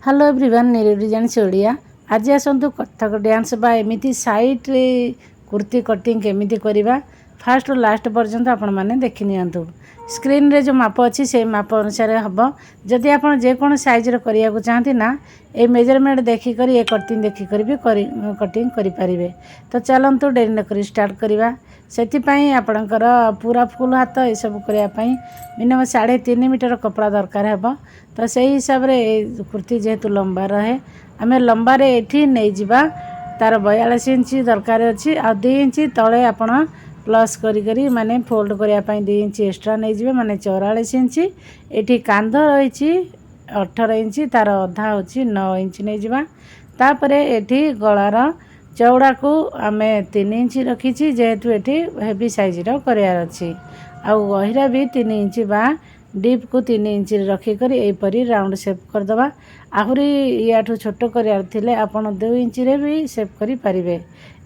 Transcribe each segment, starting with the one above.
Hello everyone Neeru designs Odia आज आसतु Kathak dance बा एमिति साइड रे कुर्ती कटिंग केमिति करवा फास्ट रु लास्ट पर्यंत आपण माने देखि नियंतु। स्क्रीन रे जो माप अच्छी से माप अनुसार हम जदि आप जेको साइज करिया को चाहती ना ए मेजरमेंट देखिक ये कटिंग देखिक भी कटिंग करें। तो चलतु डेरी नक स्टार्ट करवा से आपणकर पूरा फुल हाथ ये सब करने मिनिमम 3.5 मीटर कपड़ा दरकार है। तो से हिसाब रे कुर्ती जेहेतु लंबा रहे आम लंबा रे एठी नहीं जिबा तार 42 इंच दरकार अच्छी आ 2 इंच तले आपण प्लस करी माने फोल्ड करने 2 इंच एक्स्ट्रा नहीं जिबे माने 44 इंच एठी कांध रही 18 इंच तार अधा होची 9 इंच नहीं जिबा। तापरे एठी गलार चौड़ा को आम 3 इंच रखी जेहेतु एठी हेवी साइज रो करार अच्छी आ गहिरा भी 3 इंच बा डीप को 3 इंच रखिक यहपरी राउंड सेप करदे। आहरी याठू छोट करार थिले आपण 2 इंच रे भी सेप करि परिबे।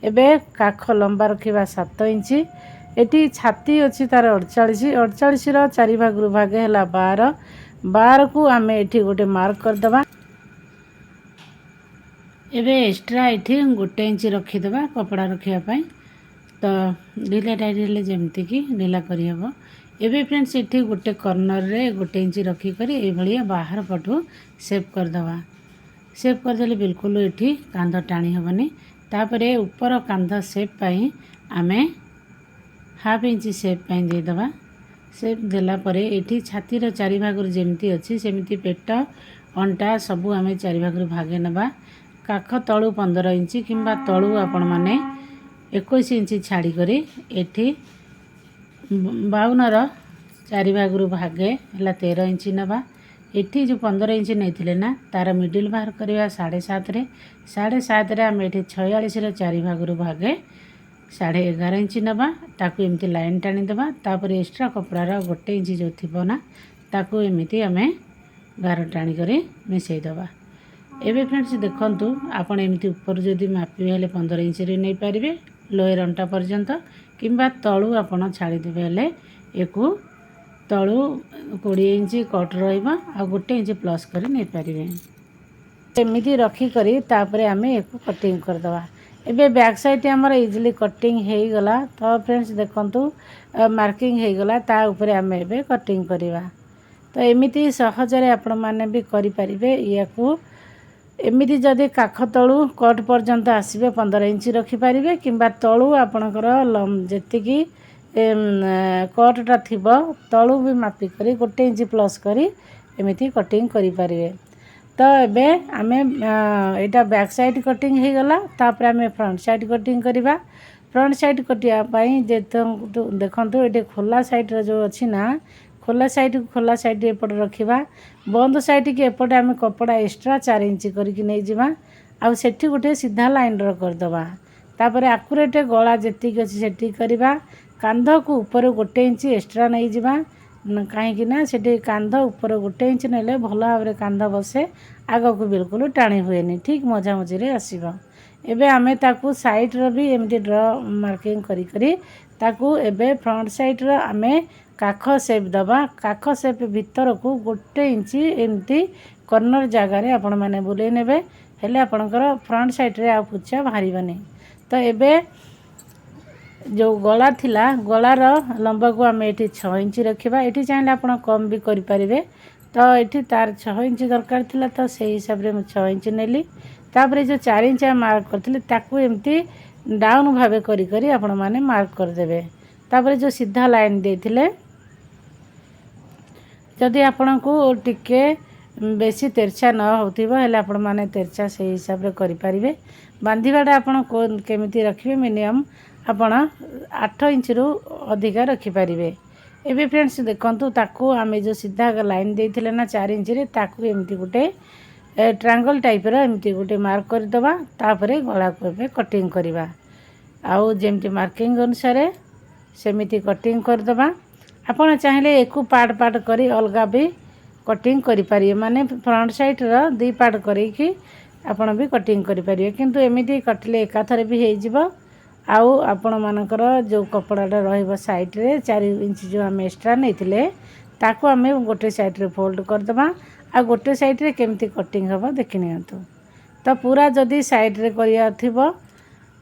एबे काख लंबा रखिबा 7 इंच एटी छाती अच्छी तार 48 रो 4 भाग रु भागे हला 12 को आम एठी गोटे मार्क करदे। एबे एक्स्ट्रा एठी 1 इंच रखिदबा कपड़ा रखिया तो ढीला टाइट हेले जेमती कि ढीला करहब। एबे फ्रेंड्स एठी गोटे कॉर्नर रे 1 इंच रखिक ये बाहर पटू सेप करदबा। सेप करदेले बिल्कुल एठी कांध टाणी हेबनी। तापरे ऊपर कांध सेप पाई आमे हाफ इंच सेप पाई देदबा। सेप देला परे एठी छातीर 4 भाग जेमती अच्छी सेमती पेट अंटा सबू आमे 4 भाग भागे नबा। काख तलू 15 इंच किंबा तलू आपण माने 21 इंच छाड़ी करी एठी 52 4 भाग भागे है 13 इंच नवा। एठी जो 15 इंच नहीं ना तार मिडिल बाहर करवा 7.5 रे 7.5 रे आम एठी 46 रे 4 भाग भागे 11.5 इंच नवा। ताकू एमती लाइन टाणी देबा। तापर एक्स्ट्रा कपड़ार 1 इंच जो थिबो ना ताकू एमती आमे गार टाणी करी मिसई देबा। एबे फ्रेंड्स देखंतु आपण एमती ऊपर जदि मापी हेले 15 इंच रे नै पारिबे लोयर अंटा पर्यंत किंबा तलू आपण छाड़ी देबे हेले एकु तलू 20 इंच कट रहिबा आ 1 इंच प्लस करी नै पारिबे। एमिति रखी करी तापरे आमे एकु कटिंग कर दवा। एबे बैक साइड हमर इजीली कटिंग हे गला। तो फ्रेंड्स देखंतु मार्किंग हे गला ता ऊपर आमे एबे कटिंग करिवा। तो एमिति सहज रे आपण माने भी करि परिबे। याकू एमिति जदि काख तलू कट पर्यंत आसबे 15 इंच रखिपारे किंबा तलू आपणकर जेतिकी कटटा थिबो तलू भी मापी करी 1 इंच प्लस करी एमिति कटिंग करि पारिबे। तो एबे आमे एटा बैक साइड कटिंग हे गला। तापर आमे फ्रंट साइड कटिंग करिबा। फ्रंट साइड कटिया पई देखंतु एटे खोला साइड रे जो अछि ना खोला साइड एपट रखिबा। बंद साइड की एपटे आमे कपड़ा एक्स्ट्रा 4 इंच करके नहीं जिबा आ सेठी गोटे सीधा लाइन ड्रा कर दबा। तापर एक्यूरेट गला जेति अछि सेठी करबा। कांध को ऊपर 1 इंच एक्स्ट्रा नहीं जिबा कहीं ना सेठी कांध ऊपर 1 इंच नेले भल भाव कांध बसे आग को बिल्कुल टाणी हुएनी ठीक मझा मझी रे आसीबा। एबे आमे ताकू साइड रो भी एमती ड्रा मार्किंग करी करी ताकू एबे फ्रंट साइड रो आमे काख सेप दबा। काख सेप भीतर को 1 इंच एमती कॉर्नर जगार आपण माने बुले नेबे हेले आपणकर फ्रंट साइड रे आ पुछा बाहरिबनी। तो एबे जो गला थिला गलार लंबा को आमे एठी 6 इंच रखिबा। एठी चाहिले आपण कम भी करि परिबे। तो एठी तार 6 इंच दरकार थिला तो सेही हिसाब रे 6 इंच नेली। तापरे जो 4 इंच मार्क करथिले ताकू एमती डाउन भाबे करी करी आपण माने मार्क कर देबे। तापरे जो सीधा लाइन देथिले जदि आपण को टिके बेसी तेरछा न होथिबो हेले आपण माने तेरछा से हिसाब रे करि परिबे। बांधीबाटा आपण को केमिति रखिबे मिनिमम आपण 8 इंच रु अधिका रखि परिबे। एबे फ्रेंड्स देखंतु ताकू आमे जो सीधा लाइन देथिले ना 4 इंच रे ताकू एमिति गुटे ट्रायंगल टाइप रो एमिति गुटे मार्क कर दबा। तापरे गला को एबे कटिंग करिवा आउ जेमति मार्किंग अनुसार सेमिति कटिंग कर दबा। आपण चाहिले एकु पार्ट करी अलगा भी कटिंग करि पारिबे माने फ्रंट साइड रो 2 पार्ट करी कि आपण भी कटिंग करि पारिबे। किंतु एमिति कटले एकाथरे भी हे जिवो आउ आपण मानकर जो कपड़ाटा रहइबो साइड रे 4 इंच जो हम एक्स्ट्रा नैथिले ताकू आमे गोटे साइड रे फोल्ड कर दबा आ गोटे साइड रे केमती कटिंग हम देखि नियंतु। तो पूरा जदि साइड रे करिया थिबो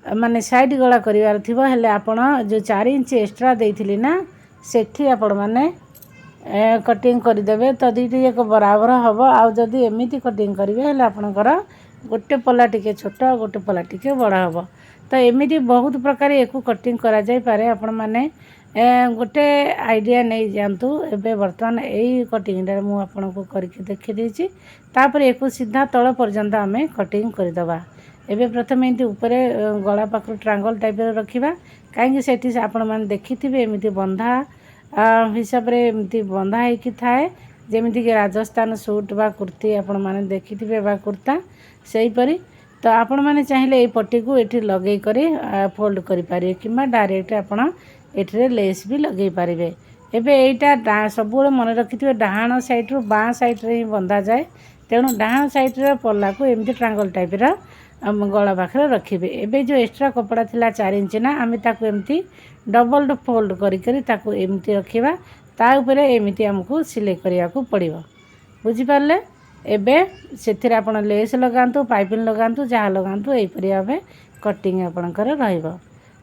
माने साइड गला करिवार थिबो हेले आपण जो 4 इंच एक्स्ट्रा देइथिली ना सेठी आपण माने कटिंग करदेवे तो दीटी एक बराबर हम। आ जदि एमती कटिंग करेंगे हेले आपणकर गोटे पल्ला टिके छोट गोटे पल्ला टिके बड़ हम। तो एमती बहुत प्रकार एक कटिंग करा जाई पारे। आपण माने गोटे आइडिया नहीं जानतु। एबे वर्तमान यही कटिंग मु आपनको करके देखि देछि। तापर एक सीधा तल पर्यंत आमे कटिंग करदबा। एबे प्रथम एमती ऊपर गला पाखर ट्रायंगल टाइप रखिबा काहेकि सेठी आपण माने देखिथिबे एमती बंधा हिसाब रे एमती बंधा होइकी थाए जेमिति कि राजस्थान सूट बा कुर्ती आपण माने देखिथिबे बा कुर्ता सही परी। तो आपण माने चाहिले ए पट्टी को एठी लगेई करी फोल्ड करि पारे किबा डायरेक्ट आपण एठरे लेस भी लगेई पारिबे। एबे एटा सबुले मन रखिथिबे डाहाण साइड रु बाँ साइड रे ही बंधा जाए। तेणु डाहाण साइड रे पल्ला को एमती ट्रायंगल टाइप रा गला पाखरे रखिबे। एबे जो एक्स्ट्रा कपड़ा थिला 4 इंच ना आमे ताको एमती डबल फोल्ड करी करी ताको एमती रखिबा। ता ऊपरे एमती हमको सिलाई करिया को पड़िबो। बुझी पारले। एबे सेथिरे आपण लेस लगांतु पाइपिंग लगांतु जहा लगांतु एई परि भाबे कटिंग आपणकर रहइबो।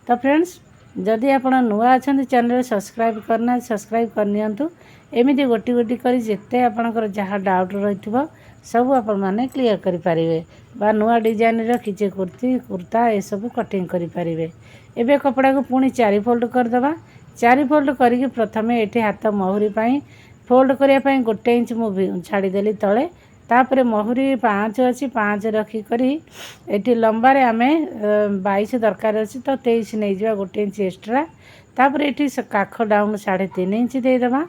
तो फ्रेंड्स जदि आपण नुआ अछंती चैनल सब्सक्राइब करना सब्सक्राइब करनियंतु। एमिति गोटी गोटी करी जेते आपणकर जहा डाउट रहिथिबो सब आपण माने क्लियर करि पारिबे बा नुआ डिजाइन रो किचे कुर्ती कुर्ता ए सब कटिंग करि पारिबे। एबे कपड़ा को पुणी 4 फोल्ड कर दबा। 4 फोल्ड करिक प्रथमे एठी हाथ महुरी पाई फोल्ड करिया पाई 1 इंच मु छाड़ी देली तळे। तापरे महुरी 5 अछि 5 रखी करी एठी लंबा रे आमे 22 दरकार अछि तो 23 नै जिवा 1 इंच एक्स्ट्रा। तापरे एठी काख डाउन 3.5 इंच दे दबा।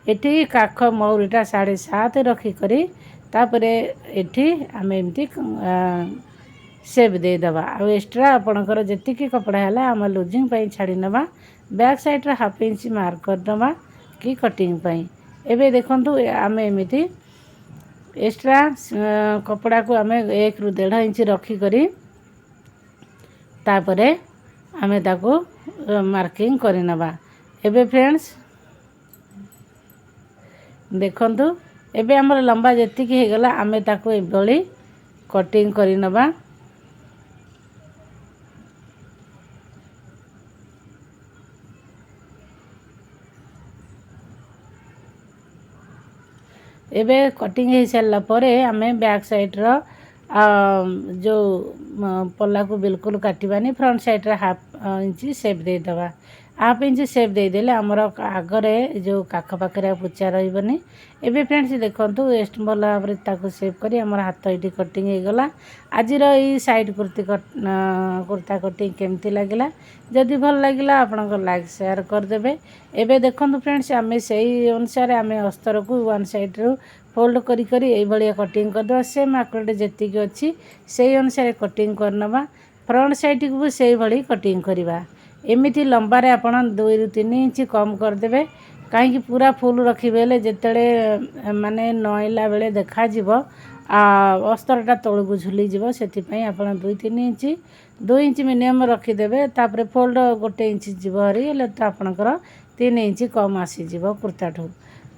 एठी काख महुरीटा 7.5 रखी करी तापरे एठी आमे एमती सेप दे दबा। आ एक्स्ट्रा आपणकर जेतिकी कपड़ा हैला आम लूजिंग पई छाड़ी नबा। बैक साइड रे 1/2 इंच मार्क कर दबा कि कटिंग पई। एबे देखंतु आमे एमिति एक्स्ट्रा कपड़ा को आमे 1 रु 1.5 इंच रखी करी तापरे आमे ताको मार्किंग करि नबा। एबे फ्रेंड्स देखंतु एबे हमर लंबा जेतिकी हे गला आमे ताको एबळी कटिंग करि नबा। एबे कटिंग हो सारा पर आम बैक साइड रो जो पल्ला को बिल्कुल काटवानी फ्रंट साइड रे 1/2 इंच सेप दे दबा। 1/2 इंच सेप दे देले हमर आगरे जो काख पाखरे पुचा रहिबनी। एबे फ्रेंड्स देखंतु एस्ट भल भाबरे ताको सेप करी हमर हाथ एठी कटिंग हे गला। आज रो ई साइड कुर्ता कटिंग केमती लागिला जदि भल लागिला आपनको लाइक शेयर कर देबे। एबे देखंतु फ्रेंड्स आमे सेही अनुसार आमे अस्तर को वन साइड रो फोल्ड करी करी एई भलिया कटिंग कर दो। सेम आकृत जेति की अछि सेही अनुसार कटिंग करनबा। फ्रंट साइड को भी सेही भली कटिंग करिबा। एमिति लंबा रे आपण 2 रु 3 इंच कम कर देबे काहे कि पूरा फुल रखिबेले जेतेले माने नइला बेले देखा जिवो अस्तरटा तळकु झुली जिवो। सेति पई आपण 2 इंच मिनिमम रखी देबे। तापरे फोल्ड 1 इंच जिवो हरी ले तो आपणकर 3 इंच कम आसी जिवो कुर्ताठू।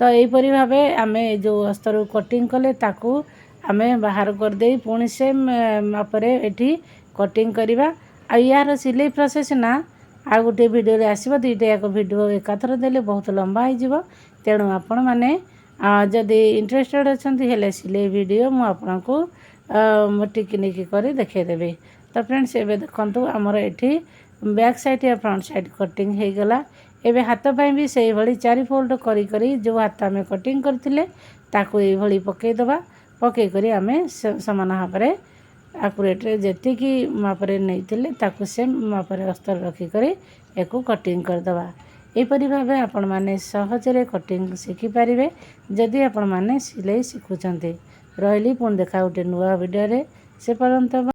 तो एई परि भाबे आमे जो अस्तर कटिंग कले ताकू आमे बाहर कर देई पुणी सेम मापरे एठी कटिंग करिबा। आ यार सिलाई प्रोसेस ना आ गोटे वीडियो रे आसीबो। दुईटा एक वीडियो एकाथर देले बहुत लंबा हो जिवो। तेणु आपण माने जदि इंटरेस्टेड अछंती हेले सिलाई वीडियो मु आपनको टिकनिक करी देखे देबे। तो फ्रेंड्स एबे देखंतु हमर एठी बैक साइड या फ्रंट साइड कटिंग हे गला। एबे हाथ पई भी सेही भली 4 फोल्ड करी करी जो हाथ में कटिंग करथिले ताको एई भली पके दबा। पके करी आमे समान भाबरे आकुरेट रे जेतिकी मापरे नैथिले ताको सेम मापरे अस्तर रखी करी एको कटिंग कर दबा। एई परि भाबे आपण माने सहज रे कटिंग सिखि पारिबे जदि आपण माने सिलाई सिखुचंती। रहली पुन देखा उठे नुआ वीडियो रे से पर्यंत।